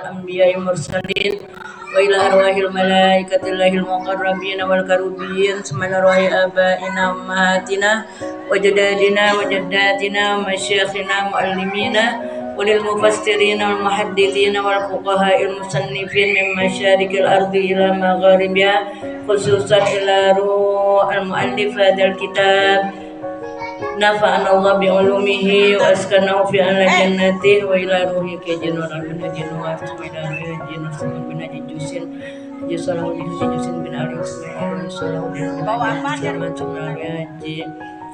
الأنبياء المرسلين وإلى أرواح الملائكة الله المقربين والكروبين ثم إلى أرواح آبائنا وأمهاتنا وجدادنا وجداتنا ومشايخنا معلمينا وللمفسرين والمحدثين والفقهاء المصنفين من مشارق الأرض إلى مغاربها خصوصا إلى روح المؤلف هذا الكتاب نفعنا الله بعلومه وأسكنه في أعلى جنته وإلى روحه كجنور البناجين وإلى روحه جنور سمع بناجي جوسين جسره جوسين بن علي جسره بناجي سمع haji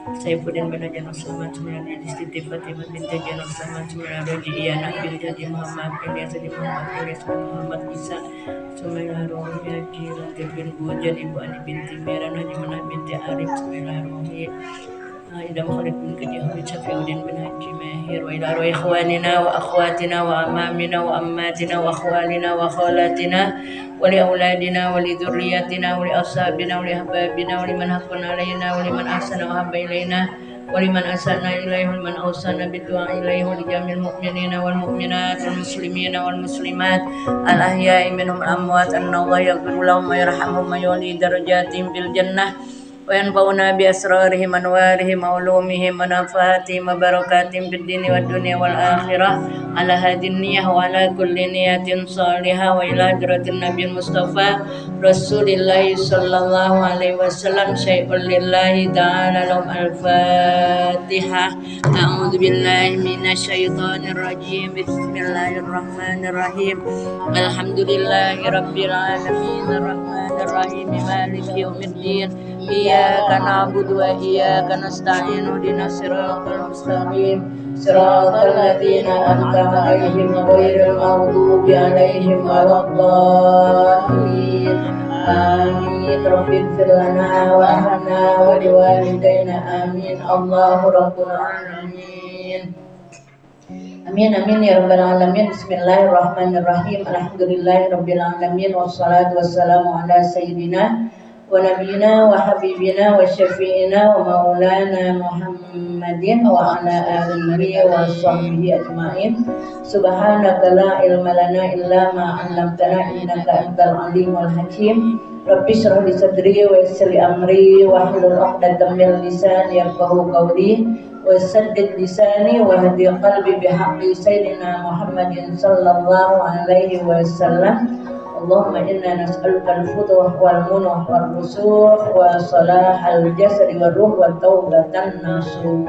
Saifuddin bin Hajar Sulaiman Sumari Siti Fatimah binti Janur Sulaiman Sumari Iyana bin Jadi Muhammad bin Yasir Muhammad bin Yasir Muhammad Isa Sumari Rohi Haji Latif bin Bujan Ibu Ani binti Miran Haji Manah binti Arif Sumari Rohi إلى مخلد بن كديه شفيع بن حجي ماهر وإلى أرواح إخواننا وأخواتنا وأمامنا وأماتنا وأخوالنا وخالاتنا ولأولادنا ولذرياتنا ولأصحابنا ولأحبابنا ولمن حق علينا ولمن أحسن وأحب إلينا ولمن أسأنا إليه ولمن أوصانا بالدعاء إليه ولجميع المؤمنين والمؤمنات والمسلمين والمسلمات الأحياء منهم الأموات أن الله يغفر لهم ويرحمهم ويعلي درجاتهم في الجنة وينفعنا بأسرارهم أنوارهم علومهم ونفحاتهم وبركاتهم في الدين والدنيا والآخرة على هذه النية وعلى كل نية صالحة وإلى حضرة النبي المصطفى رسول الله صلى الله عليه وسلم شيء لله تعالى لهم الفاتحة أعوذ بالله من الشيطان الرجيم بسم الله الرحمن الرحيم الحمد لله رب العالمين الرحمن الرحيم مالك يوم الدين إياك نعبد وإياك نستعين اهدنا الصراط المستقيم صراط الذين أنعمت عليهم غير المغضوب عليهم ولا الضالين آمين رب اغفر لنا وارحمنا ولوالدينا آمين الله رب العالمين Amin amin ya rabbal alamin. Bismillahirrahmanirrahim. Alhamdulillahirabbil alamin wassalatu wassalamu ala sayyidina wa nabiyina wa habibina wa syafi'ina wa maulana Muhammadin wa ala alihi wa sahbihi ajma'in. Subhanaka la ilma lana illa ma 'allamtana innaka antal alimul hakim. Rabbi shrah li sadri wa yassir li amri wa hlul 'uqdatam min lisani yafqahu qawli wasaddid lisani wa hadi qalbi bihaqqi sayyidina Muhammadin sallallahu alaihi wasallam. Allahumma inna nas'aluka al-futuh wal munuh wal rusuh wa salahal jasadi wal ruh wa taubatan nasuh.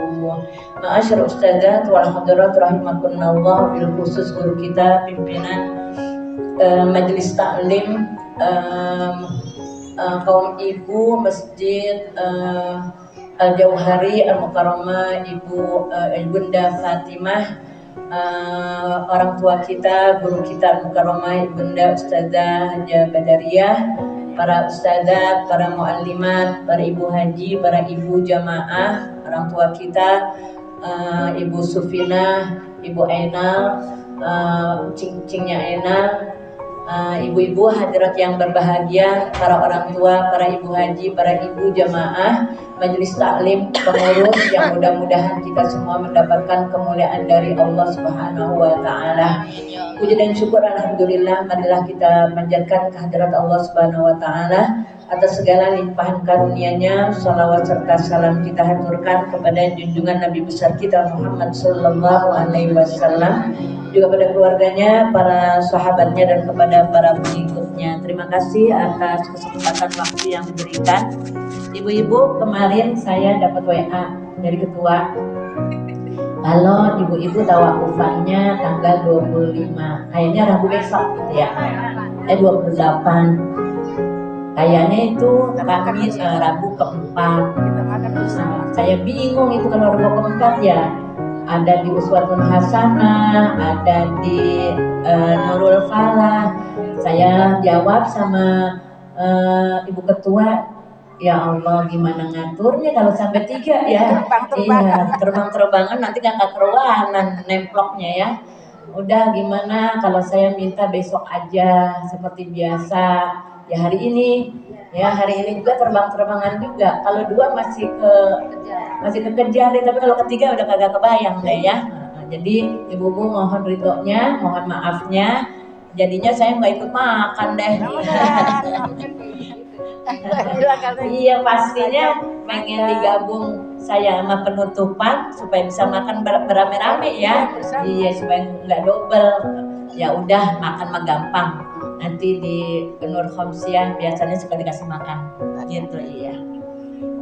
Ma'asyar ustadzat wal hadirat rahimakumullah, bil khusus guru kita pimpinan majelis taklim kaum ibu Masjid Al-Jauhari Al-Mukarramah Ibu Bunda Fatimah, orang tua kita, guru kita Al-Mukarramah Bunda Ustazah Haja Badariyah, para ustazah, para muallimat, para ibu haji, para ibu jamaah, orang tua kita, Ibu Sufina, Ibu Ainal, Cingnya Ainal, ibu-ibu hadirat yang berbahagia, para orang tua, para ibu haji, para ibu jamaah, majelis taklim, pengurus, yang mudah-mudahan kita semua mendapatkan kemuliaan dari Allah Subhanahu wa taala. Puji dan syukur alhamdulillah, marilah kita panjatkan kehadirat Allah Subhanahu wa taala atas segala limpahan karunia-Nya. Shalawat serta salam kita haturkan kepada junjungan Nabi besar kita Muhammad sallallahu alaihi wasallam, juga pada keluarganya, para sahabatnya, dan kepada para pengikutnya. Terima kasih atas kesempatan waktu yang diberikan. Ibu-ibu, kemarin saya dapat WA dari ketua, kalau ibu-ibu tawakufannya tanggal 25, kayaknya Rabu besok gitu ya, 28, kayaknya itu Kamis, Rabu keempat. Saya bingung itu kalau Rabu keempat ya, ada di Uswatun Hasanah, ada di Nurul Falah. Saya jawab sama ibu ketua, ya Allah gimana ngaturnya kalau sampai 3 ya. Iya, terbang-terbangan nanti ngangkat ruangan nemploknya ya. Udah gimana kalau saya minta besok aja seperti biasa. Ya hari ini juga terbang-terbangan juga. Kalau 2 masih kekejar deh, tapi kalau ketiga udah kagak kebayang deh ya. Jadi ibu-ibu mohon ridhonya, mohon maafnya. jadinya saya nggak ikut makan deh. Iya, pastinya pengen digabung saya sama penutupan supaya bisa makan beramai-ramai ya. Iya, supaya nggak double. Ya udah, makan mah gampang. Nanti di Nur Khomsiah biasanya suka dikasih makan. Gitu, iya.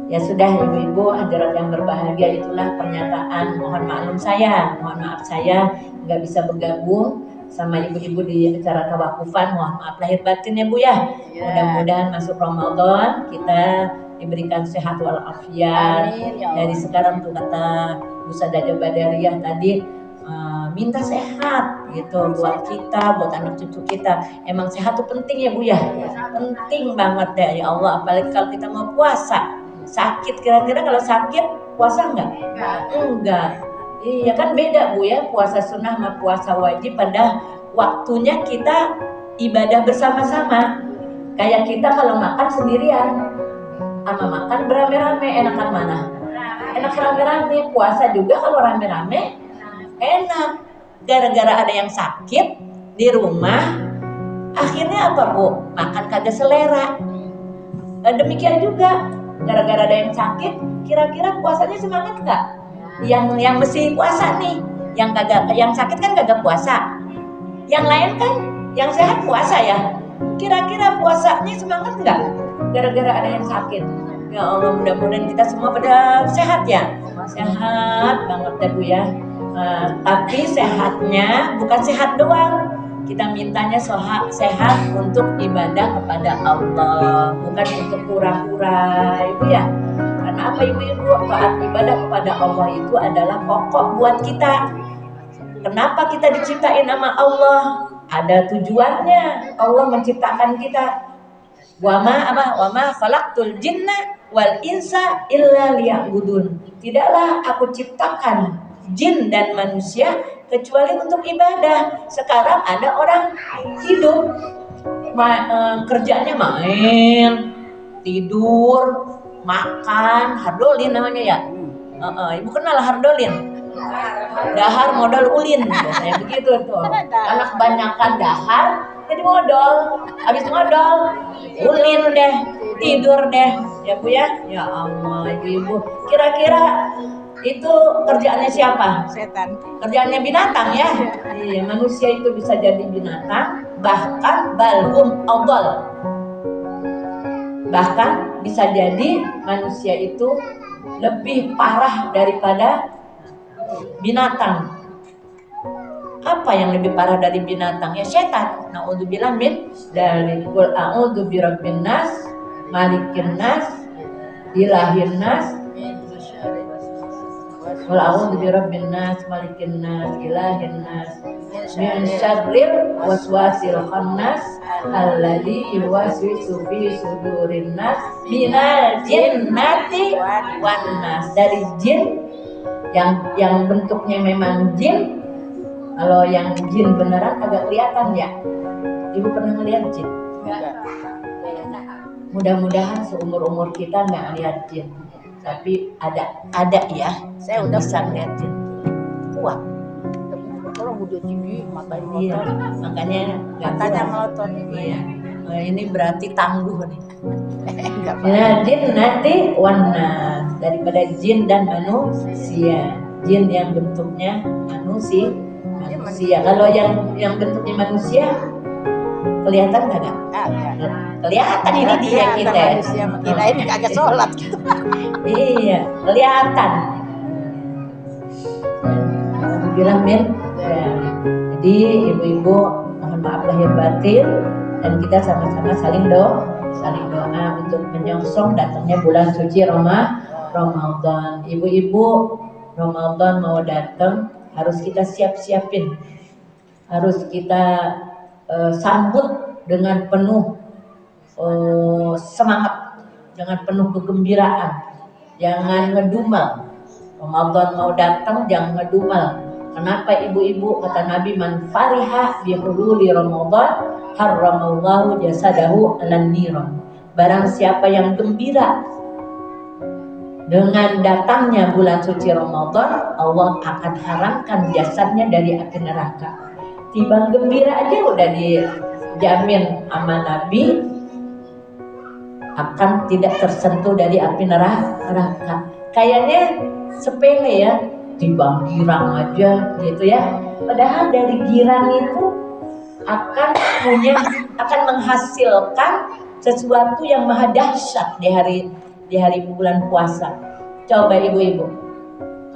Ya sudah, ibu-ibu hadirat yang berbahagia, itulah pernyataan mohon maklum saya, mohon maaf saya nggak bisa bergabung sama ibu-ibu di acara tawakufan. Mohon maaf lahir batin ya Bu ya. Mudah-mudahan masuk Ramadan kita diberikan sehat walafiat. Dari sekarang tuh kata Bu Sadaja Badariyah tadi, minta sehat gitu buat kita, buat anak cucu kita. Emang sehat tuh penting ya Bu ya. Penting banget deh ya Allah, apalagi kalau kita mau puasa. Sakit, kira-kira kalau sakit puasa enggak? Enggak. Iya kan beda Bu ya, puasa sunnah sama puasa wajib. Pada waktunya kita ibadah bersama-sama. Kayak kita kalau makan sendirian sama makan beramai-ramai, enakan mana? Enak rame-rame. Puasa juga kalau rame-rame enak. Gara-gara ada yang sakit di rumah, akhirnya apa Bu? Makan kagak selera. Demikian juga gara-gara ada yang sakit, kira-kira puasanya semangat nggak? Yang mesti puasa nih, yang sakit kan kagak puasa. Yang lain kan, yang sehat puasa ya. Kira-kira puasanya semangat nggak? Gara-gara ada yang sakit. Ya Allah, mudah-mudahan kita semua pada sehat ya. Sehat banget ya Bu ya. Tapi sehatnya bukan sehat doang. Kita mintanya sehat untuk ibadah kepada Allah, bukan untuk pura-pura, Ibu ya. Karena apa Ibu-ibu? Taat ibadah kepada Allah itu adalah pokok buat kita. Kenapa kita diciptain sama Allah? Ada tujuannya. Allah menciptakan kita. Wa ma khalaqtul jinna wal insa illa liya'budun. Tidaklah aku ciptakan jin dan manusia kecuali untuk ibadah. Sekarang ada orang hidup kerjanya main, tidur, makan, hardolin namanya ya. Ibu kenal hardolin? Dahar modal ulin, biasanya begitu tuh. Karena kebanyakan dahar jadi modal, habis modal ulin deh, tidur deh, ya Bu ya. Ya Allah, ibu-ibu, kira-kira itu kerjaannya siapa? Setan. Kerjaannya binatang ya. Iya, manusia itu bisa jadi binatang, bahkan balhum adal. Bahkan bisa jadi manusia itu lebih parah daripada binatang. Apa yang lebih parah dari binatang? Ya setan. Na'udzubillah min dari qul a'udzu birabbin nas, malikin nas, ilahin nas. Qul a'udzu birabbin nas, malikin nas, ilahin nas, min syarril waswasil khannas alladzi yuwaswisu fi sudurin nas minal jinnati wan nas. Dari jin yang bentuknya memang jin. Kalau yang jin beneran agak kelihatan ya. Ibu pernah ngeliat jin? Mudah-mudahan seumur-umur kita nggak lihat jin. Tapi ada ya. Saya udah bisa lihat jin. Kuat. Kalau udah tinggi matanya iya, makanya matanya melotot. Iya. Ini berarti tangguh nih. Ya, jin nanti warna daripada jin dan manusia. Jin yang bentuknya manusia. Kalau yang bentuknya manusia kelihatan nggak? Kelihatan ini dia kita. Manusia kita ini kagak sholat gitu. Iya, kelihatan. Bilang Min. Ya. Jadi ibu-ibu mohon maaf lahir batin dan kita sama-sama saling doa untuk menyongsong datangnya bulan suci Ramadan. Ibu-ibu, Ramadan mau datang, harus kita siap-siapin, harus kita sambut dengan penuh semangat, dengan penuh kegembiraan, jangan ngedumel. Ramadan mau datang, jangan ngedumel. Kenapa ibu-ibu? Kata Nabi, man fariha bi hululi Ramadan harramallahu jasadahu 'alan niran. Barang siapa yang gembira dengan datangnya bulan suci Ramadan, Allah akan haramkan jasadnya dari api neraka. Tibang gembira aja udah dijamin sama Nabi akan tidak tersentuh dari api neraka. Kayaknya sepele ya, tibang girang aja gitu ya. Padahal dari girang itu akan menghasilkan sesuatu yang maha dahsyat di hari bulan puasa. Coba ibu-ibu,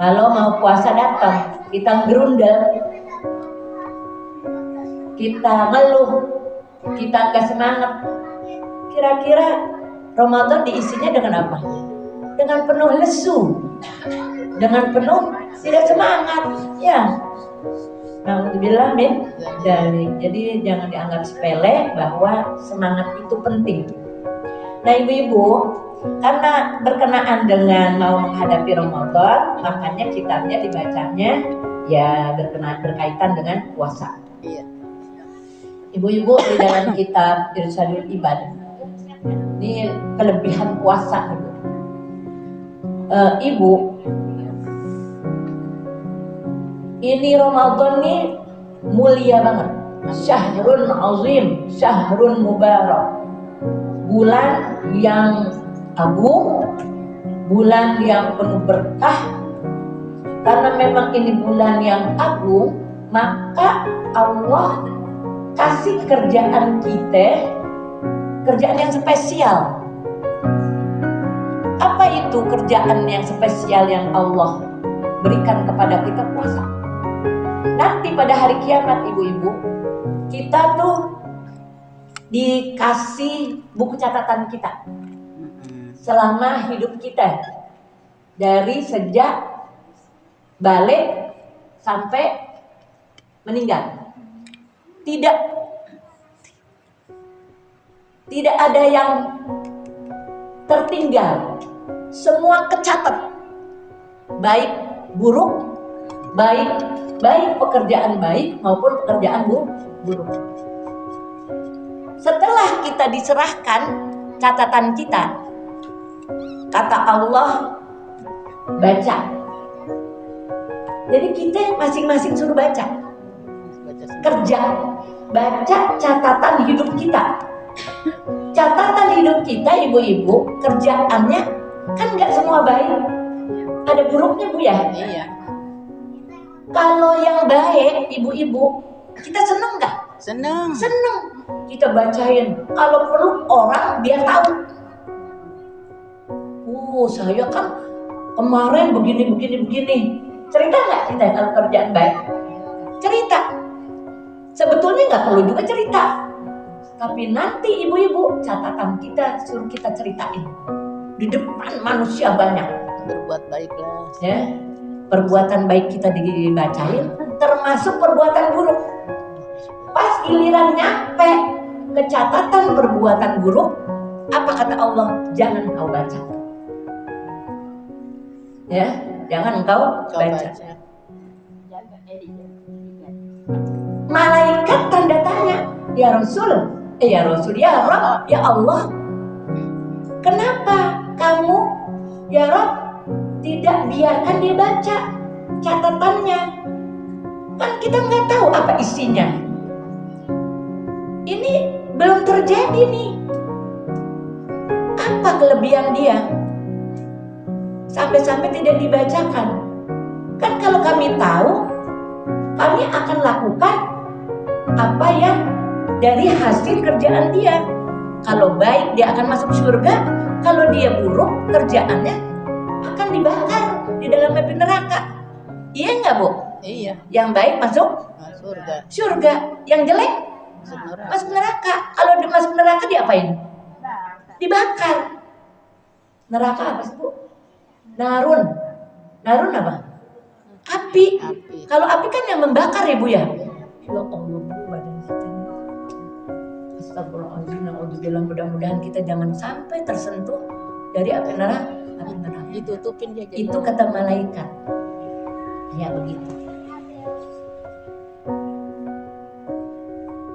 kalau mau puasa datang, kita gerundel, kita ngeluh, kita gak semangat. Kira-kira Ramadan diisinya dengan apa? Dengan penuh lesu, dengan penuh tidak semangat, ya. Alhamdulillah min dalik. Jadi jangan dianggap sepele bahwa semangat itu penting. Nah ibu-ibu, karena berkenaan dengan mau menghadapi Ramadan, makanya kitabnya dibacanya ya berkaitan dengan puasa. Ibu-ibu di dalam kitab Irsyadul Ibad, ini kelebihan puasa ibu. Ibu, ini Ramadan nih mulia banget. Syahrun azim, syahrun mubarak. Bulan yang agung, bulan yang penuh berkah. Karena memang ini bulan yang agung, maka Allah kasih kerjaan kita, kerjaan yang spesial. Apa itu kerjaan yang spesial yang Allah berikan kepada kita? Puasa. Nanti pada hari kiamat ibu-ibu, kita tuh dikasih buku catatan kita selama hidup kita, dari sejak balik sampai meninggal. Tidak ada yang tertinggal, semua kecatat, baik buruk, baik pekerjaan baik maupun pekerjaan buruk. Setelah kita diserahkan catatan kita, kata Allah, baca. Jadi kita masing-masing suruh baca, kerja, baca catatan hidup kita. Catatan hidup kita ibu-ibu, kerjaannya kan nggak semua baik, ada buruknya bu ya. Iya. Kalau yang baik ibu-ibu, kita seneng nggak? Seneng. Kita bacain, kalau perlu orang biar tahu. Saya kan kemarin begini. Cerita nggak kita kalau kerjaan baik? Cerita. Sebetulnya nggak perlu juga cerita. Tapi nanti ibu-ibu, catatan kita suruh kita ceritain di depan manusia banyak. Berbuat baiklah. Ya, perbuatan baik kita dibacain, termasuk perbuatan buruk. Pas giliran nyampe ke catatan perbuatan buruk, apa kata Allah? Jangan kau baca. Ya, jangan engkau baca. Malaikat tanda tanya, ya Rasul, ya Rabb, ya Allah, kenapa kamu ya Rabb tidak biarkan dia baca catatannya? Kan kita nggak tahu apa isinya. Ini belum terjadi nih. Apa kelebihan dia? Sampai-sampai tidak dibacakan. Kan kalau kami tahu, kami akan lakukan apa yang dari hasil kerjaan dia. Kalau baik dia akan masuk surga, kalau dia buruk kerjaannya akan dibakar di dalam api neraka. Iya nggak bu? Iya. Yang baik masuk surga, yang jelek masuk neraka. Kalau masuk neraka diapain? Dibakar. Neraka apa sih bu? Narun apa? Api. Kalau api kan yang membakar ya bu ya. Ya Allah bu, badan kita. Astagfirullahaladzim. Mudah-mudahan kita jangan sampai tersentuh dari api neraka. Ditutupin dia. Itu kata malaikat. Ya begitu.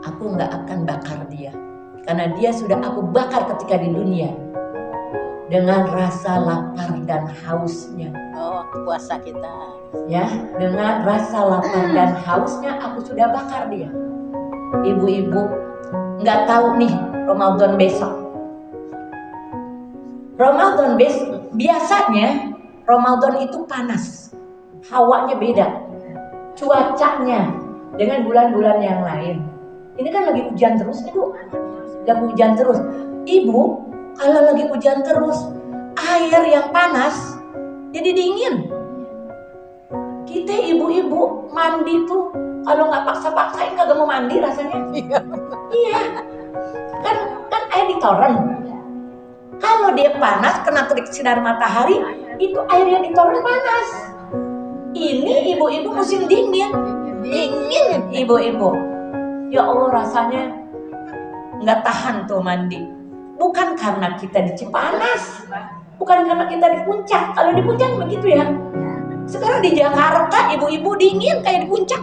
Aku nggak akan bakar dia, karena dia sudah aku bakar ketika di dunia. dengan rasa lapar dan hausnya. Oh, puasa kita. Ya, dengan rasa lapar dan hausnya aku sudah bakar dia. Ibu-ibu nggak tahu nih Ramadan besok. Biasanya Ramadan itu panas, hawanya beda, cuacanya dengan bulan-bulan yang lain. Ini kan lagi hujan terus nih Bu, lagi hujan terus. Ibu kalau lagi hujan terus, air yang panas jadi dingin. Kita ibu-ibu mandi tuh kalau nggak paksa-paksain nggak mau mandi rasanya. Iya, kan air di toren. Kalau dia panas kena terik sinar matahari, itu air yang di toren panas. Ini ibu-ibu musim dingin ibu-ibu. Ya Allah, rasanya nggak tahan tuh mandi. Bukan karena kita di Cipanas, bukan karena kita di puncak. Kalau di puncak begitu ya. Sekarang di Jakarta ibu-ibu dingin kayak di puncak.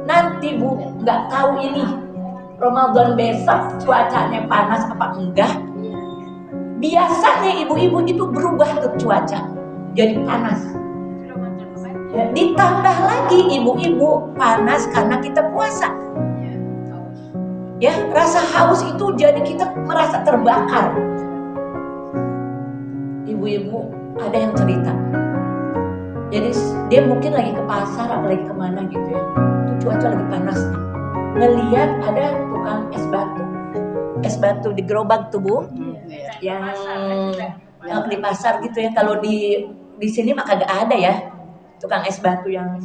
Nanti Bu nggak tahu ini Ramadan besok cuacanya panas apa enggak. Biasanya ibu-ibu itu berubah tuh cuaca jadi panas. Ya, ditambah lagi ibu-ibu panas karena kita puasa. Ya, rasa haus itu jadi kita merasa terbakar. Ibu-ibu ada yang cerita. Jadi dia mungkin lagi ke pasar apalagi kemana gitu ya. Itu cuaca lagi panas nih. Ngeliat ada tukang es batu di gerobak tuh Bu, yang di pasar gitu ya. Kalau di sini mah kagak ada ya tukang es batu yang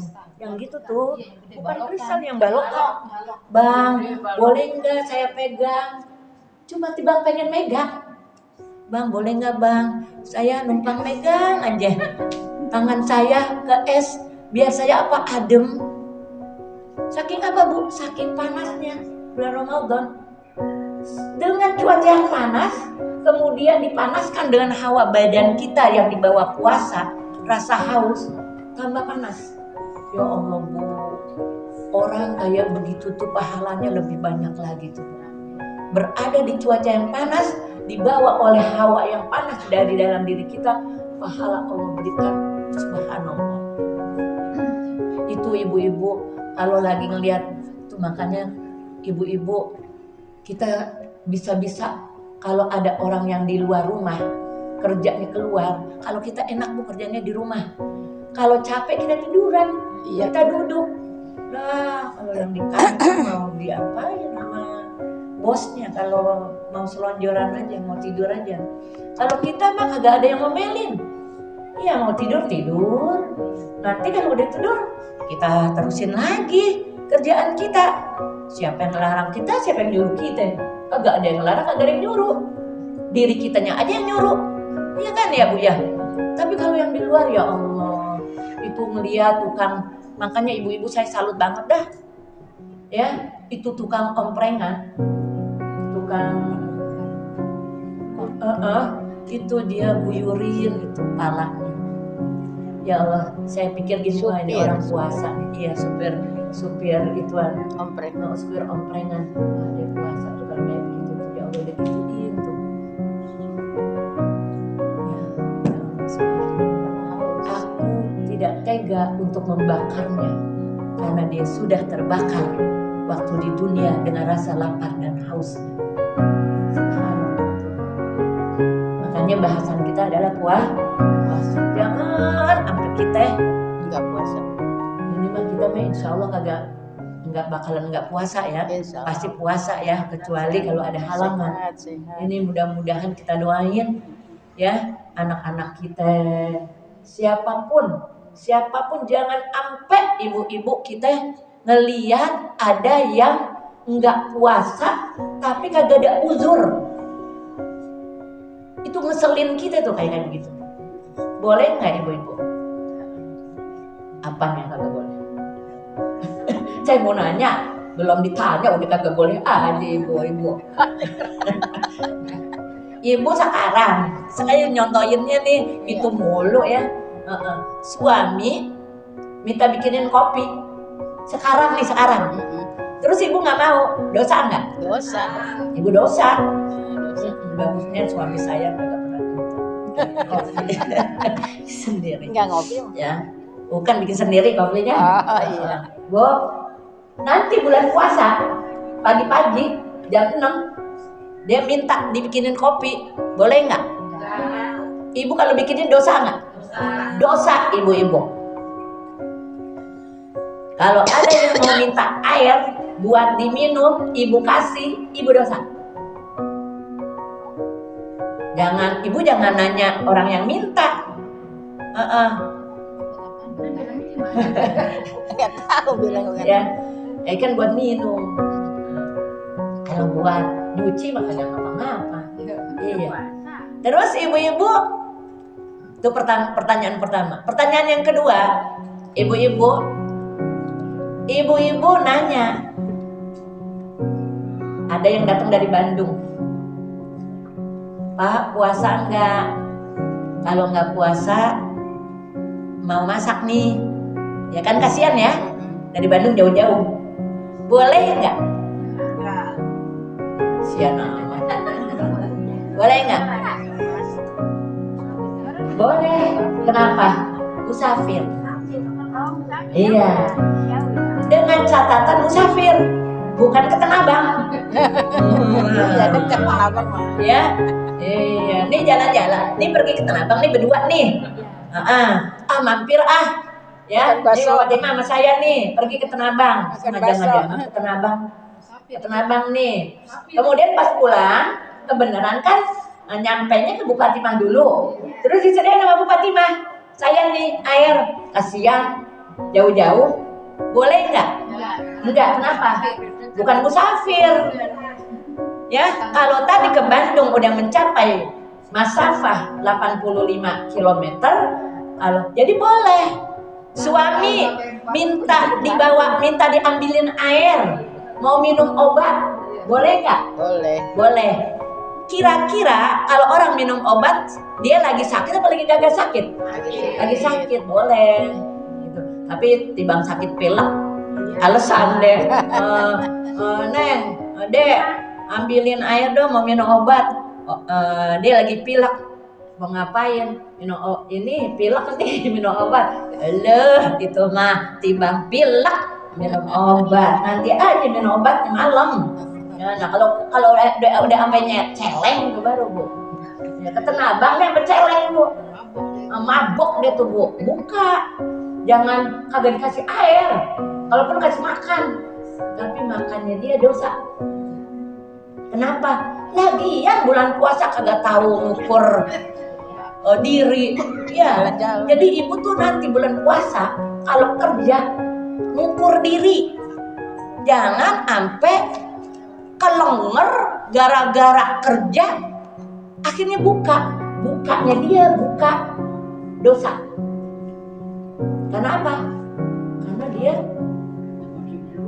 gitu tuh, bukan kristal yang balok kok. Bang, boleh nggak saya pegang? Cuma tiba pengen megang. Bang, boleh nggak Bang? Saya numpang megang aja tangan saya ke es biar saya adem. Saking apa Bu? Saking panasnya bulan Ramadan. Dengan cuaca yang panas, kemudian dipanaskan dengan hawa badan kita yang dibawa puasa, rasa haus, tambah panas. Ya Allah Bu, orang kayak begitu tuh pahalanya lebih banyak lagi tuh. Berada di cuaca yang panas, dibawa oleh hawa yang panas dari dalam diri kita, pahala Allah berikan subhanallah. Itu ibu-ibu kalau lagi ngelihat tuh, makanya ibu-ibu kita bisa-bisa kalau ada orang yang di luar rumah kerjanya keluar, kalau kita enak Bu kerjanya di rumah. Kalau capek kita tiduran, kita duduk. Lah kalau yang di kantor mau diapain sama bosnya, kalau mau selonjoran aja, mau tidur aja. Kalau kita mah kagak ada yang ngomelin. Iya, mau tidur. Nanti kalau udah tidur, kita terusin lagi kerjaan kita. Siapa yang ngelarang kita, siapa yang nyuruh kita? Kagak ada yang ngelarang, kagak ada yang nyuruh. Diri kitanya aja yang nyuruh. Iya kan ya Bu ya? Tapi kalau yang di luar ya Allah, itu ngeliat tukang, makanya ibu-ibu saya salut banget dah. Ya, itu tukang omprengan. Itu dia buyurin itu palanya. Ya Allah, saya pikir gitu ini orang puasa. Iya, supir ituan supir omprengan. Dia puasa tuh kalau kayak gitu tuh, ya Allah dia gituin tuh. Ya Allah, aku tidak tega untuk membakarnya karena dia sudah terbakar waktu di dunia dengan rasa lapar dan hausnya. Makanya bahasan kita adalah puasa. Jangan sampai kita nggak puasa. Ini mah kita mah insya Allah nggak bakalan nggak puasa ya. Pasti puasa ya, kecuali kalau ada halangan. Sehat. Ini mudah-mudahan kita doain ya anak-anak kita, siapapun jangan sampai ibu-ibu kita ngelihat ada yang nggak puasa tapi kagak ada uzur. Itu ngeselin kita tuh kayak begitu. Boleh nggak ibu-ibu? Apanya kagak boleh? Saya mau nanya, belum ditanya udah kagak boleh aja ibu-ibu. Ibu sekarang nyontoinnya nih itu mulu ya. Suami minta bikinin kopi. Sekarang. Terus ibu nggak mau, dosa nggak? Dosa. Ibu dosa. bagusnya suami saya nggak pernah minta kopi sendiri. Enggak ngopi. Ya, bukan bikin sendiri kopinya. Oh, iya. Bu, nanti bulan puasa pagi-pagi jam 6 dia minta dibikinin kopi, boleh nggak? Ibu kalau bikinin dosa nggak? Dosa ibu-ibu. Kalau ada yang mau minta air buat diminum, ibu kasih, ibu dosa. Ibu jangan nanya orang yang minta. Enggak tahu bilang Ya, kan buat minum. Kalau buat nyuci mah kagak ngapa-ngapa. Iya. Terus ibu-ibu, itu pertanyaan pertama. Pertanyaan yang kedua, ibu-ibu nanya, ada yang datang dari Bandung, Pak puasa enggak? Kalau enggak puasa mau masak nih, ya kan kasihan ya, dari Bandung jauh-jauh, boleh enggak? Kasihan amat. Boleh enggak? Boleh. Kenapa? Musafir. Iya. Dengan catatan musafir, bukan ke Tanah Abang. Iya dekat Tanah Abang mah. Ya. Iya, nih jalan-jalan. Nih pergi ke Tanah Abang nih berdua nih. Mampir ya. Nih Fatimah sama saya nih pergi ke Tanah Abang. Sengaja ke Tanah Abang. Ke Tanah Abang nih. Kemudian pas pulang, kebenaran kan nyampainya ke Bu Fatimah dulu. Terus disediain sama Bu Fatimah, saya nih air, kasihan jauh-jauh, boleh nggak? Enggak, kenapa? Bukan musafir. Ya, kalau tadi ke Bandung udah mencapai masafah 85 km, kalau jadi boleh. Suami minta diambilin air, mau minum obat, boleh nggak? Boleh. Kira-kira kalau orang minum obat, dia lagi sakit apa lagi kagak sakit? Lagi sakit, boleh. Gitu. Tapi tibang sakit pilek, alasan deh. Neng, Dek, ambilin air dong, mau minum obat. Dia lagi pilek, mau ngapain? Ini pilek nih, minum obat. Itu mah tibang pilek minum obat. Nanti aja minum obat malam. Ya, nah kalau udah sampai celeng tuh baru Bu. Ya, ke Tanah Abang deh berceleng Bu. Mabok deh tuh Bu. Buka. Jangan kagak dikasih air. Kalaupun kasih makan, tapi makannya dia dosa. Kenapa? Lagian bulan puasa kagak tahu ngukur diri. Ya. Jadi ibu tuh nanti bulan puasa kalau kerja ngukur diri. Jangan sampai kelenger gara-gara kerja akhirnya bukanya dia buka dosa. Kenapa? Karena dia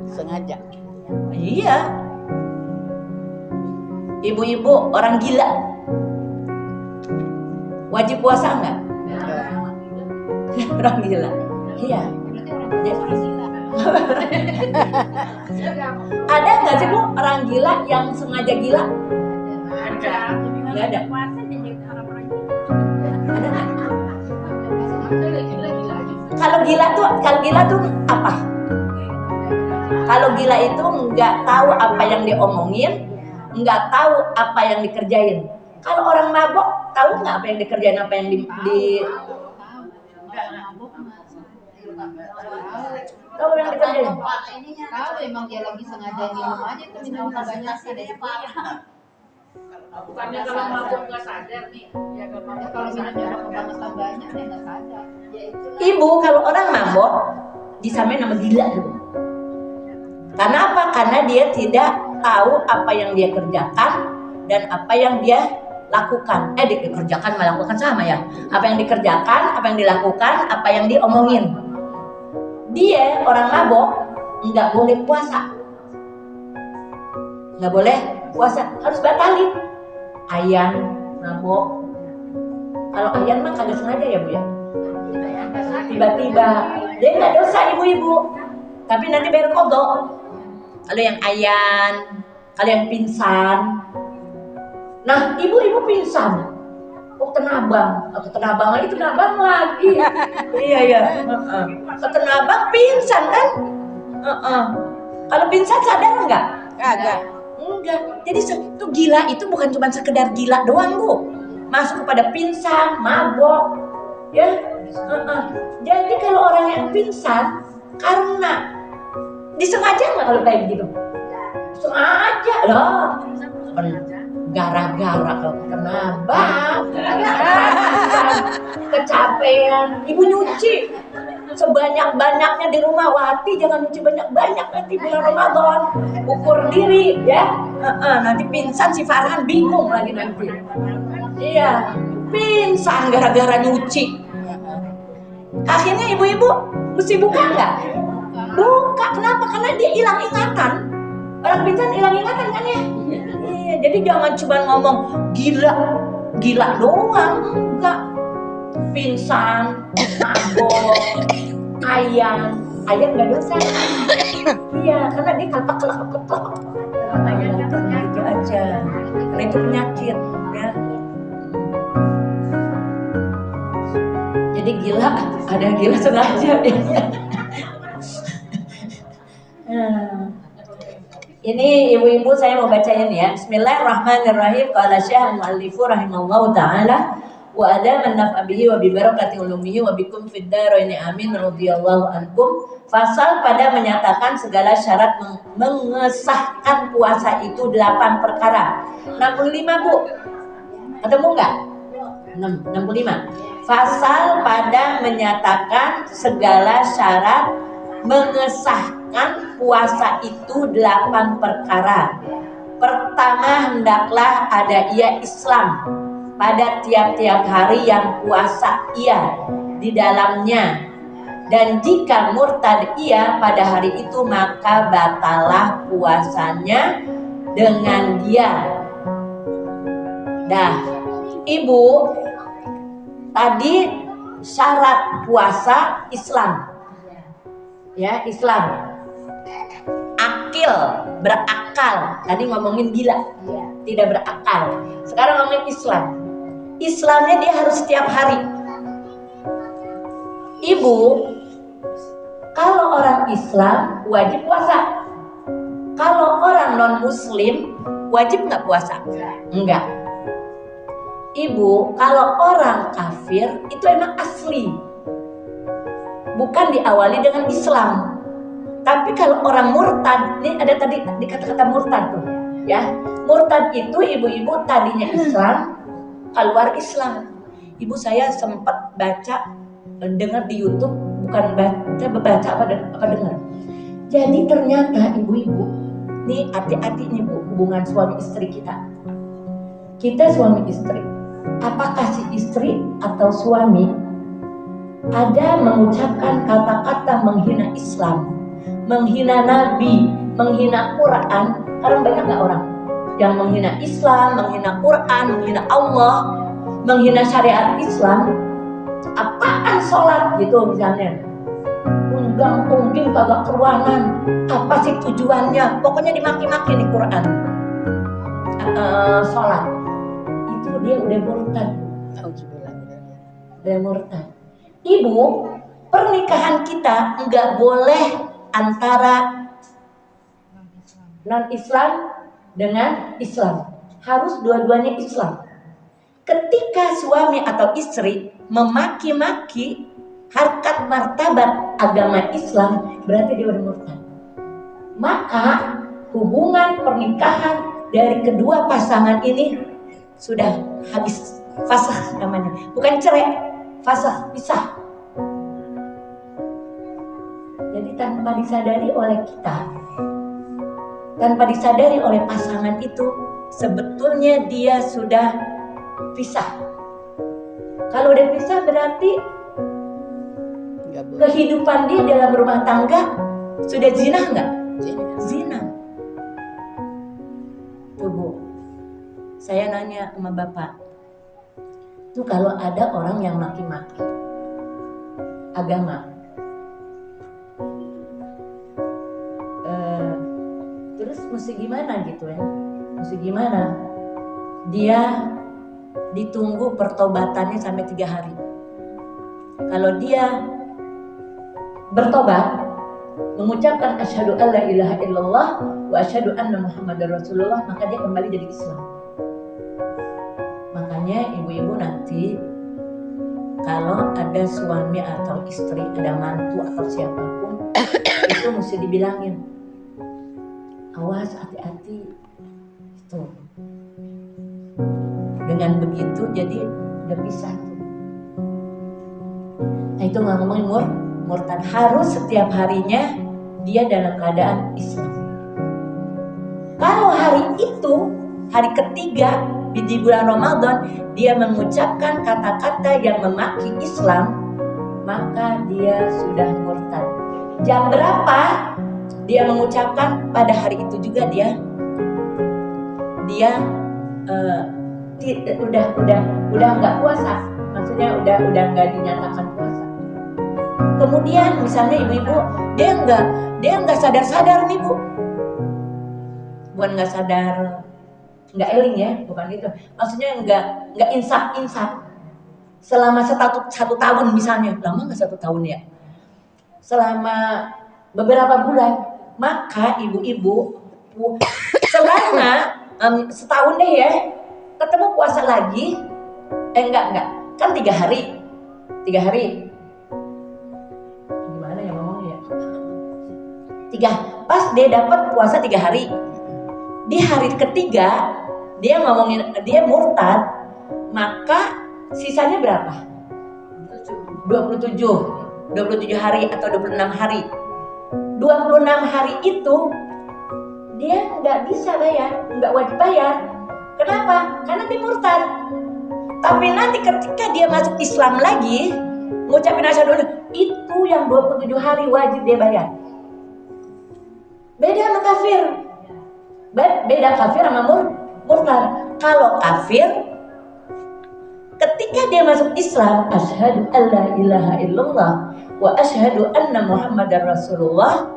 sengaja. Iya. Ibu-ibu orang gila wajib puasa enggak? Orang gila. Iya. Ada nggak sih Bu orang gila yang sengaja gila? Nggak ada. Ada nggak? Kalau gila tuh apa? Kalau gila itu nggak tahu apa yang diomongin, nggak tahu apa yang dikerjain. Kalau orang mabok tahu nggak apa yang dikerjain, apa yang di tahu yang dikerjain. Kalau emang dia lagi sengaja minum aja tuh minum banyak sih dari bukannya kalau mabuk nggak sadar nih ya kalau minumnya kebangetan banyak dia nggak sadar. Ibu kalau orang mabok disamain nama gila dulu. Karena apa? Karena dia tidak tahu apa yang dia kerjakan dan apa yang dia lakukan. Dikerjakan melakukan sama ya. Apa yang dikerjakan, apa yang dilakukan, apa yang diomongin. Dia orang mabok nggak boleh puasa, nggak boleh puasa, harus batalin. Ayan mabok, kalau ayan mah kagak sengaja ya Bu ya, tiba-tiba dia nggak dosa ibu-ibu, tapi nanti bayar kodok. Kalau yang ayan, kalau yang pingsan, Nah, ibu-ibu pingsan. Oh, tenabang lagi, tenabang lagi. Iya ya. Tenabang pingsan kan? Kalau pingsan sadar nggak? Kagak. Enggak. Jadi itu gila itu bukan cuma sekedar gila doang, Bu. Masuk kepada pingsan, mabok, ya. Jadi kalau orang yang pingsan karena disengaja nggak kalau kayak gitu? Sengaja loh. Gara-gara kalau kenapa? Kecapean. Ibu nyuci sebanyak-banyaknya di rumah. Wati jangan nyuci banyak-banyak nanti bulan Ramadan. Ukur diri ya. Nanti pingsan si Farhan bingung lagi nanti. Iya, pingsan gara-gara nyuci. Akhirnya ibu-ibu mesti buka nggak? Buka. Kenapa? Karena dia hilang ingatan. Orang pingsan hilang ingatan kan ya? Iya. Jadi jangan cuma ngomong gila doang, enggak. Pingsan, mabok, ayam nggak dosa. Iya, karena dia kelepek. Itu aja. Karena itu penyakit, ya. Jadi gila, ada yang gila sengaja. Ini ibu-ibu saya mau bacain ya. Bismillahirrahmanirrahim. Qala Syekh Mu'allifu rahimallahu taala wa adaman naf'a bihi wa bi barakati ulumihi wa bikum fid dharaini amin radhiyallahu ankum. Fasal pada menyatakan segala syarat mengesahkan puasa itu 8 perkara. 65, Bu. Ketemu enggak? 65. Fasal pada menyatakan segala syarat mengesahkan puasa itu 8 perkara. Pertama, hendaklah ada ia Islam pada tiap-tiap hari yang puasa ia di dalamnya, dan jika murtad ia pada hari itu maka batalah puasanya dengan dia. Dah, Ibu, tadi syarat puasa Islam. Ya, Islam. Akil, berakal. Tadi ngomongin gila, tidak berakal. Sekarang ngomongin Islam. Islamnya dia harus setiap hari. Ibu, kalau orang Islam wajib puasa. Kalau orang non-Muslim wajib nggak puasa? Enggak. Ibu, kalau orang kafir itu emang asli, bukan diawali dengan Islam. Tapi kalau orang murtad, ini ada tadi di kata-kata murtad tuh, ya. Murtad itu ibu-ibu tadinya Islam, keluar Islam. Ibu saya sempat baca, dengar di YouTube, bukan baca apa dengar. Jadi ternyata ibu-ibu, nih hati-hati nih Bu, hubungan suami istri kita. Kita suami istri, apakah si istri atau suami ada mengucapkan kata-kata menghina Islam, menghina Nabi, menghina Quran? Karena banyak gak orang yang menghina Islam, menghina Quran, menghina Allah, menghina syariat Islam. Apaan sholat gitu misalnya, unggang-ungging kagak keruanan, apa sih tujuannya? Pokoknya dimaki-maki nih Quran. Sholat itu dia udah murtad. Udah murtad. Ibu, pernikahan kita nggak boleh antara non-Islam dengan Islam. Harus dua-duanya Islam. Ketika suami atau istri memaki-maki harkat martabat agama Islam, berarti dia udah murtad. Maka hubungan pernikahan dari kedua pasangan ini sudah habis, fasah namanya. Bukan cerai, fasah, pisah. Jadi tanpa disadari oleh kita, tanpa disadari oleh pasangan itu, sebetulnya dia sudah pisah. Kalau udah pisah berarti kehidupan dia dalam rumah tangga sudah zina nggak? Zina. Tuh Bu, saya nanya sama Bapak, tuh kalau ada orang yang maki-maki agama, terus mesti gimana gitu ya? Mesti gimana? dia ditunggu pertobatannya sampai 3 hari. Kalau dia bertobat, mengucapkan asyhadu alla ilaha illallah wa asyhadu anna muhammadar rasulullah, maka dia kembali jadi Islam. Makanya ibu-ibu nanti kalau ada suami atau istri, ada mantu atau siapapun, itu mesti dibilangin, awas, hati-hati. Itu. Dengan begitu jadi udah pisah tuh. Nah itu ngomongin murtad, harus setiap harinya dia dalam keadaan Islam. Kalau hari itu, hari ketiga di bulan Ramadan, dia mengucapkan kata-kata yang memaki Islam, maka dia sudah murtad. Jam berapa dia mengucapkan? Pada hari itu juga dia udah nggak puasa, maksudnya udah nggak dinyatakan puasa. Kemudian misalnya ibu-ibu dia nggak sadar nih Bu, bukan nggak sadar, nggak eling ya, bukan itu, maksudnya nggak insaf selama satu tahun misalnya, lama nggak 1 tahun ya, selama beberapa bulan, maka ibu-ibu selama setahun deh ya, ketemu puasa lagi, enggak, kan 3 hari, gimana ya ngomongnya ya, pas dia dapat puasa 3 hari, di hari ketiga dia ngomongin dia murtad, maka sisanya berapa? 27 hari atau 26 hari. 26 hari itu dia nggak bisa bayar, nggak wajib bayar. Kenapa? Karena dia murtad. Tapi nanti ketika dia masuk Islam lagi, ngucapin asyhadu, itu yang 27 hari wajib dia bayar. Beda sama kafir. Beda kafir sama murtad. Kalau kafir, ketika dia masuk Islam, asyhadu alla ilaha illallah wa asyhadu anna muhammadar rasulullah,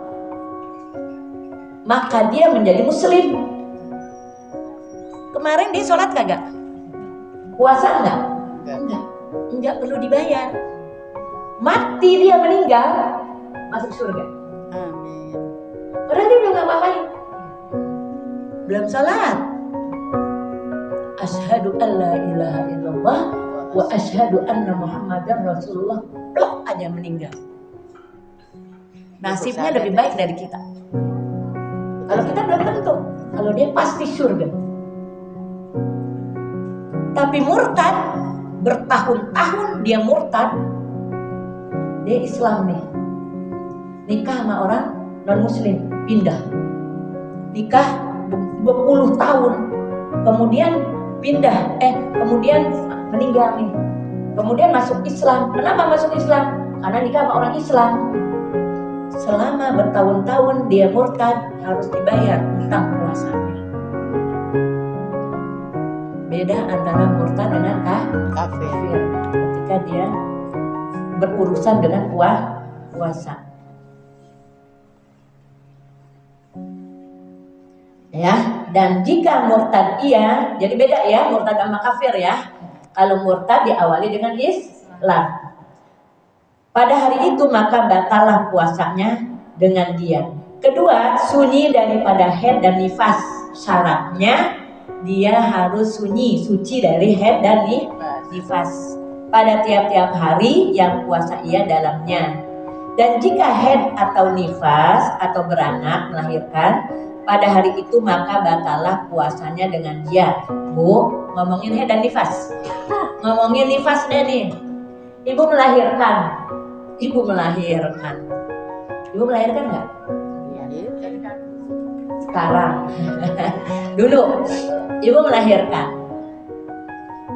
maka dia menjadi muslim. Kemarin dia sholat kagak? Puasa enggak? Enggak perlu dibayar. Mati dia meninggal, masuk surga. Amin. Padahal dia udah ngapain? Belum sholat. Asyhadu alla ilaha illallah wa asyhadu anna muhammadar rasulullah, blok aja meninggal. Nasibnya lebih baik dari kita. Kalau kita belum tentu, kalau dia pasti surga. Tapi murtad, bertahun-tahun dia murtad, dia Islam nih, nikah sama orang non muslim, pindah, nikah 20 tahun, kemudian pindah, kemudian meninggal nih, kemudian masuk Islam. Kenapa masuk Islam? Karena nikah sama orang Islam. Selama bertahun-tahun dia murtad, harus dibayar hutang puasanya. Beda antara murtad dengan kafir, ketika dia berurusan dengan puasa. Ya, dan jika murtad jadi beda ya, murtad sama kafir ya. Kalau murtad diawali dengan Islam, pada hari itu maka batalah puasanya dengan dia. Kedua, sunyi daripada haid dan nifas. Syaratnya dia harus suci dari haid dan nifas pada tiap-tiap hari yang puasa ia dalamnya. Dan jika haid atau nifas atau beranak melahirkan pada hari itu, maka batalah puasanya dengan dia. Bu, ngomongin haid dan nifas. Ngomongin nifas deh nih. Ibu melahirkan nggak? Sekarang. Dulu ibu melahirkan.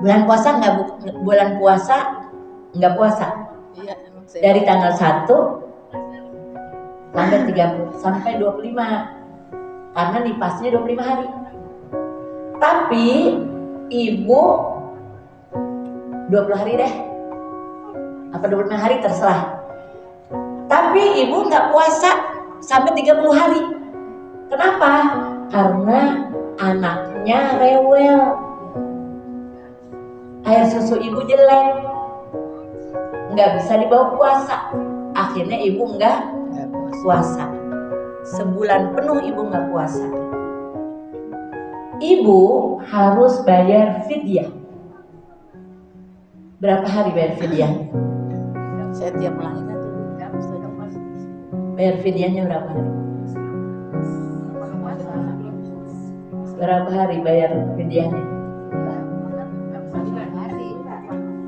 Bulan puasa nggak puasa. Dari tanggal 1 sampai 30 sampai 25. Karena nifasnya 25 hari. Tapi ibu 20 hari deh. Apa 25 hari terserah. Tapi ibu nggak puasa sampai 30 hari. Kenapa? Karena anaknya rewel. air susu ibu jelek, nggak bisa dibawa puasa. Akhirnya ibu nggak puasa. Sebulan penuh ibu nggak puasa. Ibu harus bayar fidyah. Berapa hari bayar fidyah? Saya tiap melahirkan tuh Bayar fidyahnya berapa hari? Berapa hari bayar fidyahnya?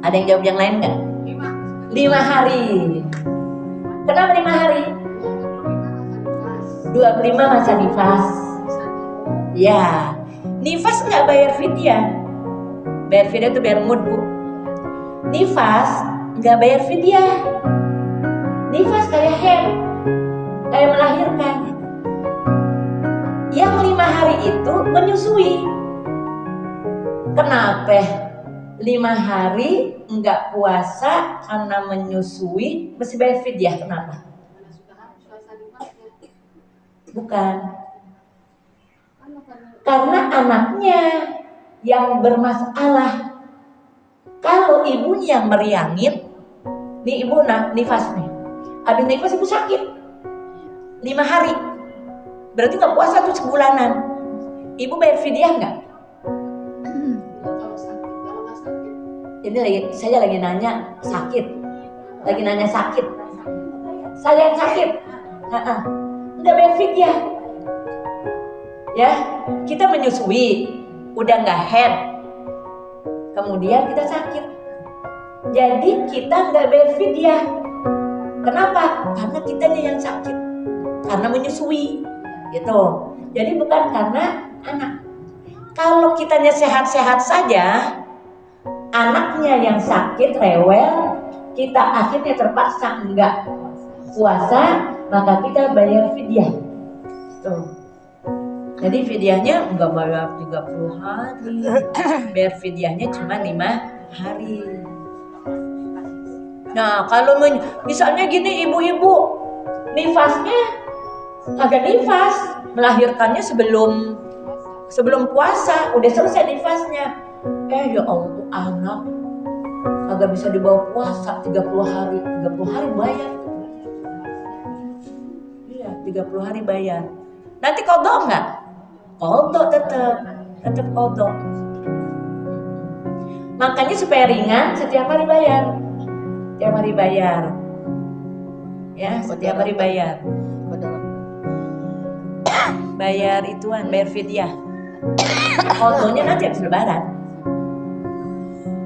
Ada yang jawab yang lain nggak? 5 hari. Kenapa 5 hari? 25 masa nifas. Ya, nifas nggak bayar fidyah. Bayar fidyah itu bayar mud, Bu. Nifas nggak bayar fidyah. Nifas kayak haid, kayak melahirkan. Yang 5 hari itu menyusui. Kenapa 5 hari nggak puasa karena menyusui mesti bayar fidyah? Kenapa? Bukan. Karena anaknya yang bermasalah. Kalau ibunya yang meriangin, nih ibu nifas nih. Habis nifas ibu sakit 5 hari. Berarti nggak puasa tuh sebulanan. Ibu bayar fidyah nggak? Ini saya lagi nanya sakit. Lagi nanya sakit. Saya yang sakit. Nggak bayar fidyah. Ya, kita menyusui, udah nggak haid, kemudian kita sakit, jadi kita nggak bayar fidyah. Kenapa? Karena kitanya yang sakit, karena menyusui, gitu. Jadi bukan karena anak. Kalau kitanya sehat-sehat saja, anaknya yang sakit, rewel, kita akhirnya terpaksa nggak puasa, maka kita bayar fidyah. Tuh. Jadi fidyahnya nggak bayar 30 hari, bayar fidyahnya cuma 5 hari. Nah kalau misalnya gini ibu-ibu, nifasnya agak nifas, melahirkannya sebelum puasa, udah selesai nifasnya. Ya Allah, anak agak bisa dibawa puasa 30 hari bayar. Iya, 30 hari bayar. Nanti kodok nggak? Kodok tetap kodok. Makanya supaya ringan setiap hari bayar. Setiap hari bayar. Ya, setiap hari bayar. Bayar ituan, bayar fidyah. Kodoknya nanti habis lebaran.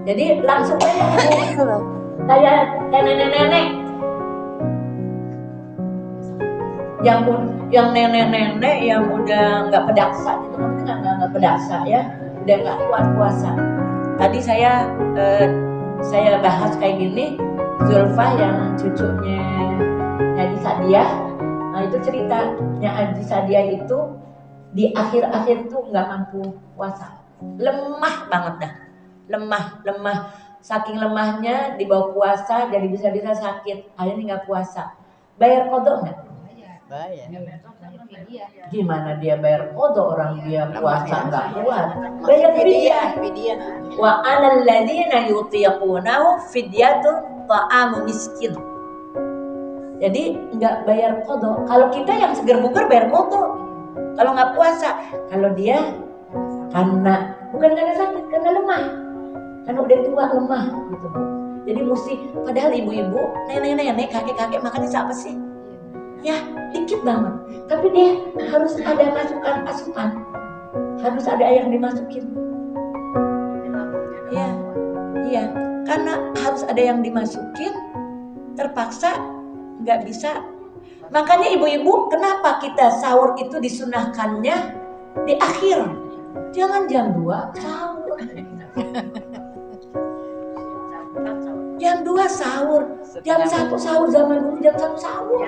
Jadi langsung bayar. Kayak nenek-nenek. Yang nenek-nenek yang udah nggak pedaksa gitu, nggak pedaksa ya, udah nggak kuat puasa. Tadi saya bahas kayak gini, Zulfa yang cucunya Haji Sadiah, nah itu ceritanya Haji Sadiah itu di akhir-akhir tuh nggak mampu puasa, lemah banget dah, lemah, saking lemahnya dibawa puasa jadi bisa-bisa sakit, akhirnya nggak puasa. Bayar kodok nggak? bayar. Gimana dia bayar kodok, orang dia puasa nggak kuat? Bayar fidyah. Wa 'alal ladzina yutiqunahu fidyatun ta'amu miskin. Jadi nggak bayar kodok. Kalau kita yang seger bugar bayar kodok. Kalau nggak puasa, kalau dia karena bukan karena sakit, karena lemah, karena udah tua lemah gitu. Jadi mesti, padahal ibu-ibu, nenek-nenek, kakek-kakek makannya apa sih? Ya dikit banget, tapi dia harus ada masukan asupan, harus ada yang dimasukin. Iya, karena harus ada yang dimasukin, terpaksa nggak bisa. Makanya ibu-ibu, kenapa kita sahur itu disunahkannya di akhir? Jangan jam 2 sahur. Jam 2 sahur, jam 1 sahur, zaman dulu jam 1 sahur.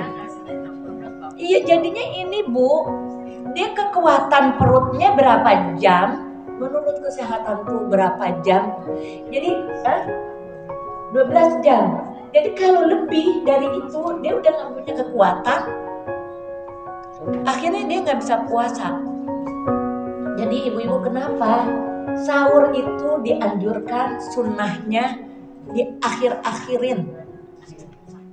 Iya, jadinya ini Bu, dia kekuatan perutnya berapa jam? Menurut kesehatan tuh berapa jam? Jadi 12 jam. Jadi kalau lebih dari itu dia udah nggak punya kekuatan, akhirnya dia nggak bisa puasa. Jadi ibu-ibu kenapa sahur itu dianjurkan sunnahnya di akhir-akhirin.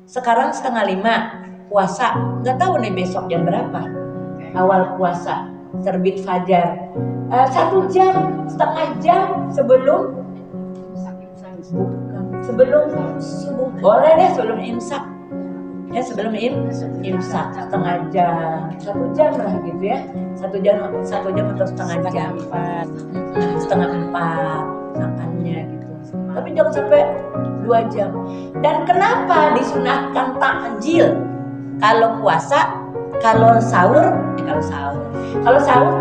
Sekarang 4:30 puasa, nggak tahu nih besok jam berapa awal puasa terbit fajar. 1 jam, setengah jam sebelum subuh, boleh deh sebelum imsak. Ya sebelum imsak setengah jam, 1 jam lah gitu ya, 1 jam atau setengah jam, setengah 4 makannya gitu. Tapi jangan sampai 2 jam. Dan kenapa disunahkan takjil? Kalau puasa, kalau sahur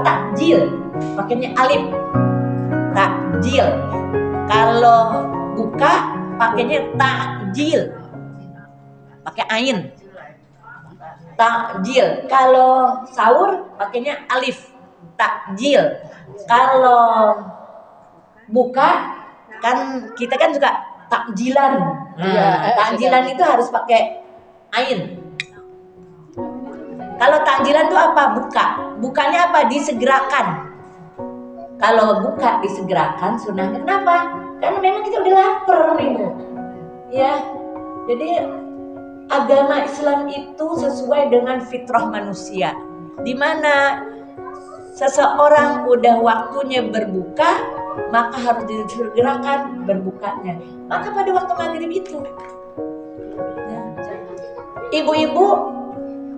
takjil, pakainya alif, takjil. Kalau buka pakainya takjil, pakai ain, takjil. Kalau sahur pakainya alif, takjil. Kalau buka kan kita kan suka takjilan. Takjilan itu harus pakai ain. Kalau takjilan itu apa? Bukanya apa? Disegerakan. Kalau buka disegerakan sunnahnya. Kenapa? Karena memang kita udah lapar nih Bu. Ya. Jadi agama Islam itu sesuai dengan fitrah manusia, di mana seseorang udah waktunya berbuka, maka harus disegerakan berbukanya. Maka pada waktu maghrib itu, ya. Ibu-ibu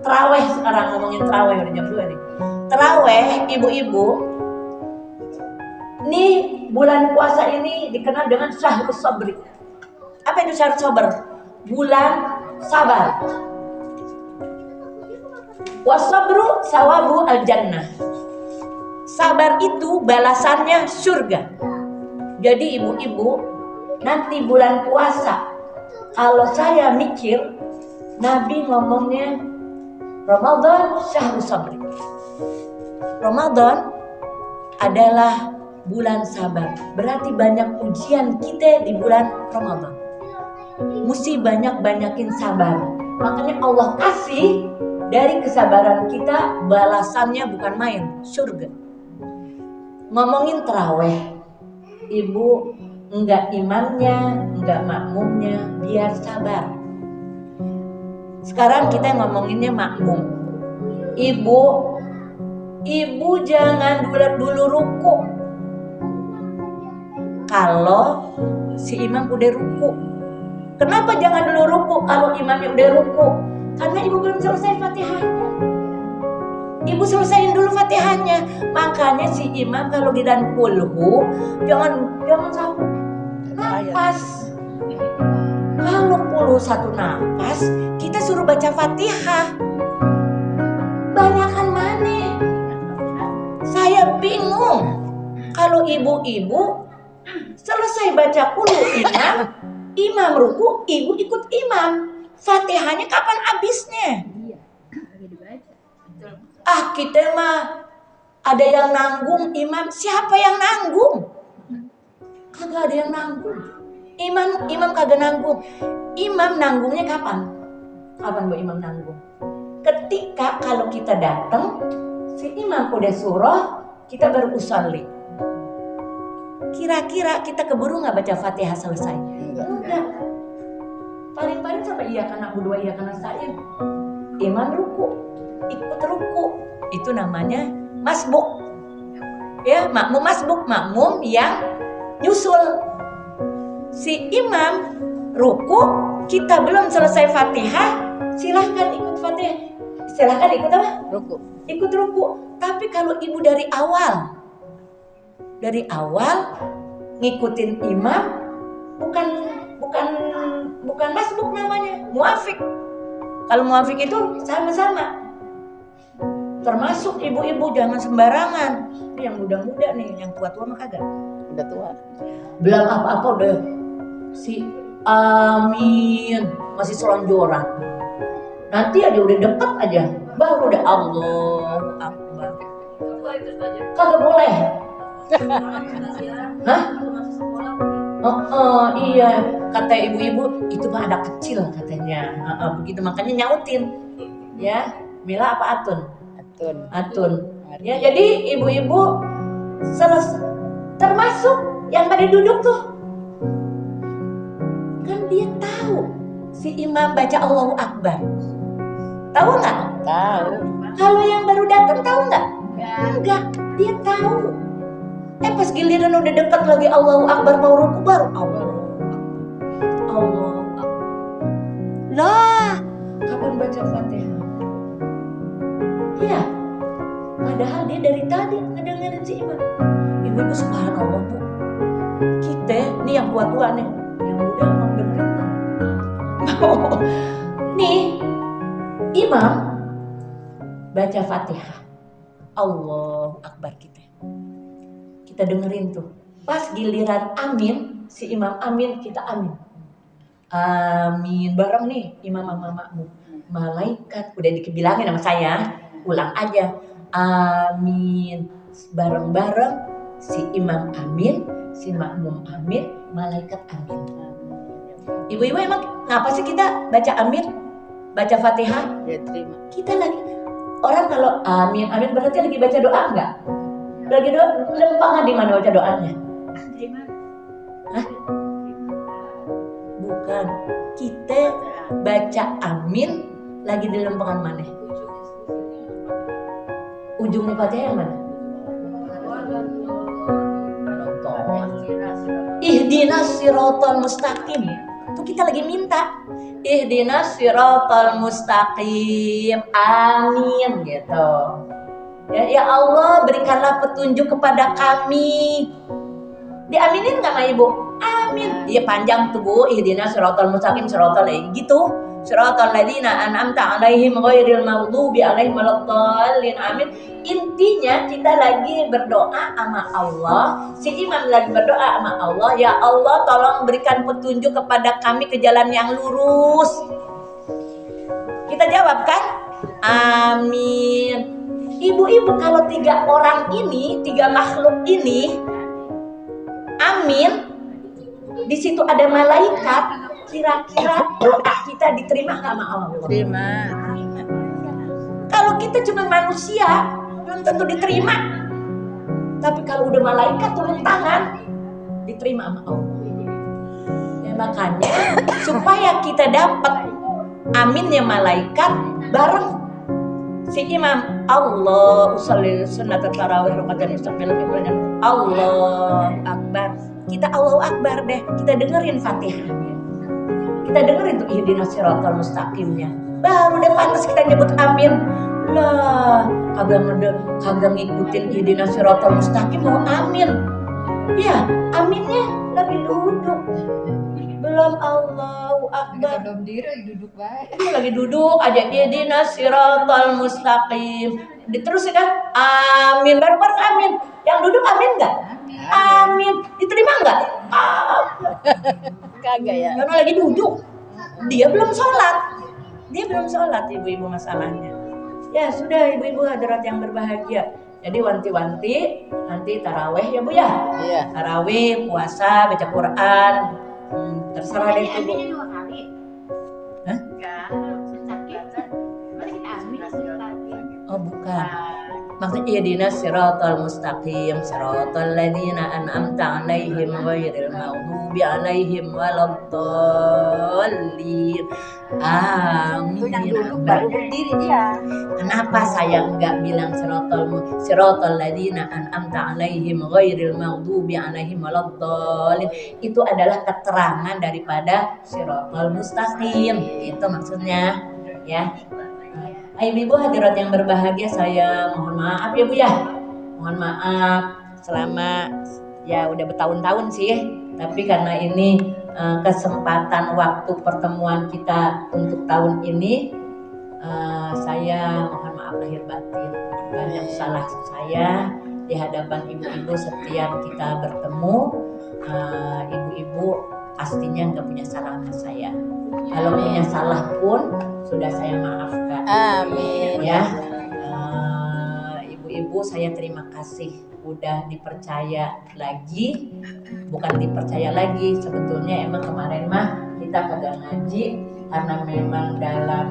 terawih, sekarang ngomongin terawih udah jam 2 nih. Terawih ibu-ibu, nih bulan puasa ini dikenal dengan syahrul sabri. Apa itu syahrul sabr? Bulan sabar. Wasabru sawabu al-jannah. Sabar itu balasannya surga. Jadi ibu-ibu, nanti bulan puasa, kalau saya mikir, Nabi ngomongnya Ramadan syahrul sabri. Ramadan adalah bulan sabar. Berarti banyak ujian kita di bulan Ramadan. Mesti banyakin sabar. Makanya Allah kasih dari kesabaran kita balasannya bukan main, surga. Ngomongin taraweh, ibu enggak imamnya, enggak makmumnya, biar sabar. Sekarang kita ngomonginnya makmum. Ibu jangan dulu ruku. Kalau si imam udah ruku. Kenapa jangan dulu ruku kalau imamnya udah ruku? Karena ibu belum selesai Fatihahnya. Ibu selesaiin dulu Fatihahnya. Makanya si imam kalau gidan kulhu jangan sampai nafas. Kalau kulhu 1 nafas, kita suruh baca Fatihah. Banyakan mana? Saya bingung. Kalau ibu-ibu selesai baca kulhu imam ruku, ibu ikut imam. Fatihahnya kapan habisnya? Kita mah ada yang nanggung imam. Siapa yang nanggung? Kagak ada yang nanggung. Imam kagak nanggung. Imam nanggungnya kapan? Kapan Bu imam nanggung? Ketika kalau kita datang, si imam udah surah, kita baru usolli. Kira-kira kita keburu nggak baca Fatihah selesai? Enggak. Paling-paling sampai iya karena berdua iya karena saya. Imam ruku, ikut ruku. Itu namanya masbuk. Ya, makmum masbuk, makmum yang nyusul. Si imam ruku, kita belum selesai Fatihah, silahkan ikut Fatihah. Silahkan ikut apa? Ruku. Ikut ruku. Tapi kalau ibu dari awal ngikutin imam, bukan masbuk namanya, muafik. Kalau muafik itu sama-sama. Termasuk ibu-ibu jangan sembarangan. Yang muda-muda nih, yang tua-tua mah kagak. Udah tua. Belum apa-apa udah si amin masih selonjoran. Nanti aja udah deket aja, baru udah Allahu Akbar. Kagak boleh. Hah? Iya, kata ibu-ibu itu mah anak kecil katanya. Begitu makanya nyautin. Ya, Mila apa Atun? Atun. Ya, jadi ibu-ibu termasuk yang pada duduk tuh kan dia tahu si imam baca Allahu Akbar. Tahu nggak? Tahu. Kalau yang baru datang tahu nggak? Enggak, dia tahu. Pas giliran udah dekat lagi Allahu Akbar mau ruku baru Allah Akbar. Lah, kapan baca Fatihah? Iya. Padahal dia dari tadi ngedengerin si imam. Ibu-ibu subhanallah bu. Kita nih yang tua-tua nih, yang muda mau dengerin kan? Nih, imam baca Fatihah. Allahu Akbar kita dengerin tuh. Pas giliran amin, si imam amin, kita amin. Amin bareng nih imam sama makmum. Malaikat udah dibilangin sama saya, ulang aja. Amin bareng-bareng, si imam amin, si makmum amin, malaikat amin. Ibu-ibu emang ngapa sih kita baca amin, baca Fatihah? Ya terima. Kita lagi orang kalau amin amin berarti lagi baca doa enggak? Lagi doa lempangan di mana baca doanya? Hah? Bukan. Kita baca amin lagi di lempangan mana? Ujungnya Fatihah yang mana? Ihdinas siratal mustaqim. Itu kita lagi minta. Ihdinas siratal mustaqim. Amin gitu. Ya Allah, berikanlah petunjuk kepada kami. Diaminin nggak sama ibu? Amin. Iya panjang tuh bu. Ihdinas siratal mustaqim siratal gitu. Siratal ladzina an'amta 'alaihim ghairil maghdubi 'alaihim waladdallin. Amin. Intinya kita lagi berdoa sama Allah. Si imam lagi berdoa sama Allah. Ya Allah, tolong berikan petunjuk kepada kami ke jalan yang lurus. Kita jawab kan? Amin. Ibu-ibu kalau 3 orang ini, 3 makhluk ini, amin. Di situ ada malaikat. Kira-kira doa kita diterima nggak sama Allah? Terima. Kalau kita cuma manusia, belum tentu diterima. Tapi kalau udah malaikat turun tangan, diterima sama Allah. Ya makanya supaya kita dapat aminnya malaikat bareng si imam Allah usolli sunnat tarawih rakaat mustaqbil qiblah Allah Akbar. Kita Allahu Akbar deh, kita dengerin Fatihah. Kita dengerin tuh ihdinas siratal mustaqimnya. Baru deh pantas kita nyebut amin. Lah, kagak ngikutin ihdinas siratal mustaqim mau amin. Ya, aminnya lagi duduk. Belum Allahu Akbar. Belum diri duduk baik. Lagi duduk aja ihdinas siratal mustaqim. Diterusin kan? Amin. Baru-baru amin. Yang duduk amin enggak? Amin. Diterima enggak? Kagak ya. Karena lagi duduk. Dia belum sholat. Ibu-ibu masalahnya. Ya sudah ibu-ibu hadirat yang berbahagia. Jadi wanti-wanti nanti taraweh ya bu ya. Iya. Taraweh, puasa, baca Quran. Terserah deh ibu. Hah? Oh bukan. Maksudnya ihdinas siratal mustaqim siratal ladzina an'amta 'alaihim ghairil maghdubi 'alaihim waladdallin. Itu yang duduk baru berdiri dia. Kenapa saya enggak bilang siratal ladzina an'amta 'alaihim ghairil maghdubi 'alaihim waladdallin? Itu adalah keterangan daripada siratal mustaqim. Itu maksudnya ya. Ibu-ibu hadirat yang berbahagia, saya mohon maaf ya Bu ya. Mohon maaf selama ya udah bertahun-tahun sih, tapi karena ini kesempatan waktu pertemuan kita untuk tahun ini, saya mohon maaf lahir batin. Banyak salah saya di hadapan ibu-ibu setiap kita bertemu. Ibu-ibu pastinya nggak punya salah sama saya. Kalau punya salah pun sudah saya maafkan. Amin. Ya, ibu-ibu saya terima kasih udah dipercaya lagi, bukan dipercaya lagi. Sebetulnya emang kemarin mah kita kagak ngaji karena memang dalam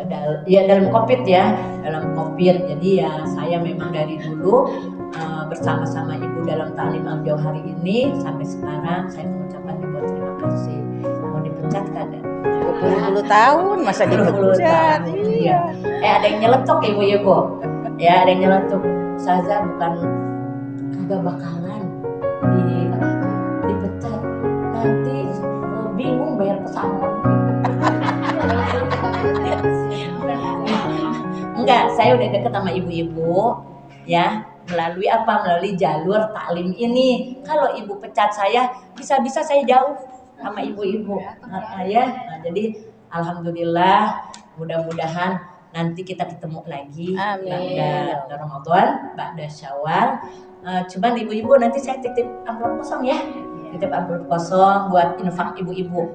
dalam COVID ya, dalam COVID. Jadi ya saya memang dari dulu bersama-sama ibu dalam Ta'lim Al Jauhari ini sampai sekarang. Saya mengucapkan ibu terima kasih. Mau dipecat kan? 20 tahun masa 20 dipecat. tahun. Iya. Ada yang nyeletuk ibu-ibu. Ya, ada yang nyeletuk. Ustazah bukan kagak bakalan dipecat. Nanti bingung bayar pesangon. Enggak, saya udah deket sama ibu-ibu ya, melalui apa? Melalui jalur taklim ini. Kalau ibu pecat saya, bisa-bisa saya jauh sama ibu-ibu. Ya. Nah, jadi alhamdulillah, mudah-mudahan nanti kita ketemu lagi pada Ramadan, pada Syawal. Cuman ibu-ibu nanti saya titip amplop kosong ya. Titip amplop kosong buat infak ibu-ibu.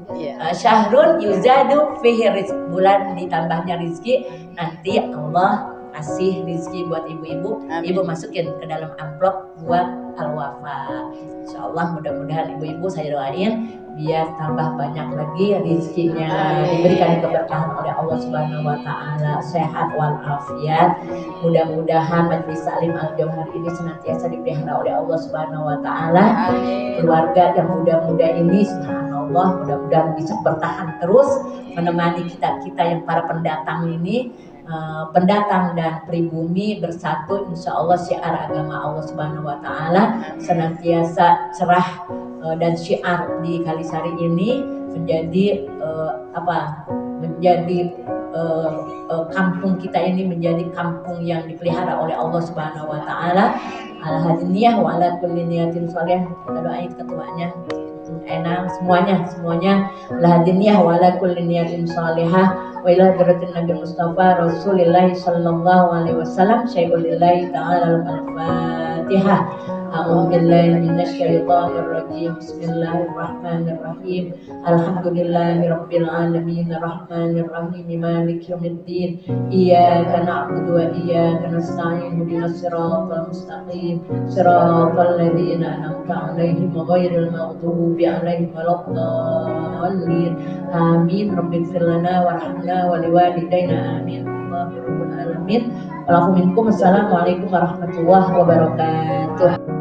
Syahrun yuzadu fihi rizq, bulan ditambahnya rizki. Nanti Allah kasih rizki buat ibu-ibu. Ibu masukin ke dalam amplop buat al-wafa. Insyaallah mudah-mudahan ibu-ibu saya doain biar tambah banyak lagi rizkinya, diberikan keberkahan oleh Allah Subhanahu wa taala, sehat walafiat. Mudah-mudahan Majelis Ta'lim Al Jauhari ini senantiasa dipelihara oleh Allah Subhanahu wa taala. Keluarga yang muda-muda ini subhanallah mudah-mudahan bisa bertahan terus menemani kita yang para pendatang ini, pendatang dan pribumi bersatu. Insya Allah syiar agama Allah Subhanahu wa taala senantiasa cerah, dan syiar di Kalisari ini menjadi menjadi kampung kita ini menjadi kampung yang dipelihara oleh Allah Subhanahu wa taala. Al-hadiniyah wa ala kulli niyatin shalih. Kita doain ketuanya enak semuanya al-hadiniyah wa ala kulli niyatin shalihah wa ila hadratin Nabi Mustafa Rasulillah sallallahu alaihi wasallam. Syai'ulillahi ta'ala al-Fatihah. A'udzu billahi minasy syaithanir rajim. Bismillahirrahmanirrahim. Alhamdulillahirabbil alamin arrahmanir rahim maliki yaumiddin. Iyyaka na'budu wa iyyaka nasta'in. Ihdinas siratal mustaqim. Siratal ladzina an'amta 'alaihim ghairil maghdubi 'alaihim waladdallin. Amin. Rabbighfir lana warhamna wa liwalidayna. Amin. Allahumma rabbal alamin. Assalamualaikum warahmatullahi wabarakatuh.